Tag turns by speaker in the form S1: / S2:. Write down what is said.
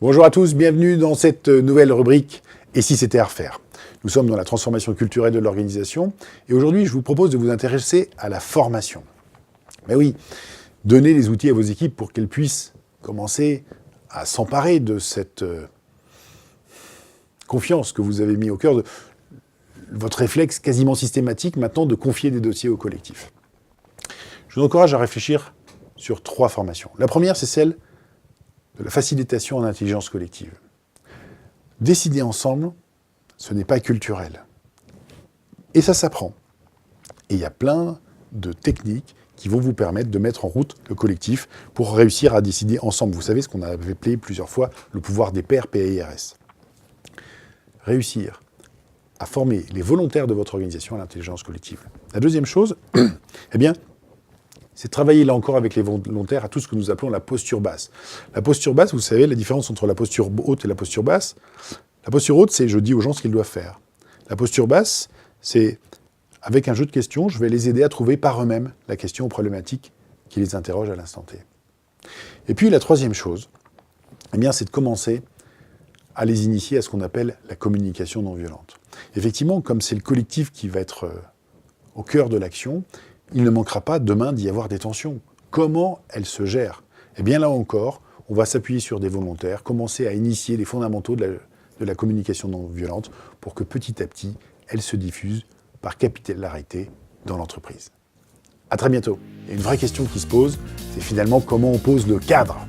S1: Bonjour à tous, bienvenue dans cette nouvelle rubrique « Et si c'était à refaire ?» Nous sommes dans la transformation culturelle de l'organisation et aujourd'hui je vous propose de vous intéresser à la formation. Mais oui, donnez les outils à vos équipes pour qu'elles puissent commencer à s'emparer de cette confiance que vous avez mis au cœur de votre réflexe quasiment systématique maintenant de confier des dossiers au collectif. Je vous encourage à réfléchir sur 3 formations. La première, c'est celle de la facilitation en intelligence collective. Décider ensemble, ce n'est pas culturel. Et ça s'apprend. Et il y a plein de techniques qui vont vous permettre de mettre en route le collectif pour réussir à décider ensemble. Vous savez ce qu'on avait appelé plusieurs fois le pouvoir des pairs, PAIRS. Réussir à former les volontaires de votre organisation à l'intelligence collective. La deuxième chose, eh bien, c'est de travailler là encore avec les volontaires à tout ce que nous appelons la posture basse. La posture basse, vous savez, la différence entre la posture haute et la posture basse. La posture haute, c'est je dis aux gens ce qu'ils doivent faire. La posture basse, c'est avec un jeu de questions, je vais les aider à trouver par eux-mêmes la question ou problématique qui les interroge à l'instant T. Et puis la troisième chose, eh bien, c'est de commencer à les initier à ce qu'on appelle la communication non violente. Effectivement, comme c'est le collectif qui va être au cœur de l'action, il ne manquera pas demain d'y avoir des tensions. Comment elles se gèrent? Eh bien là encore, on va s'appuyer sur des volontaires, commencer à initier les fondamentaux de la communication non violente pour que petit à petit, elle se diffuse par capillarité dans l'entreprise. À très bientôt. Et une vraie question qui se pose, c'est finalement comment on pose le cadre.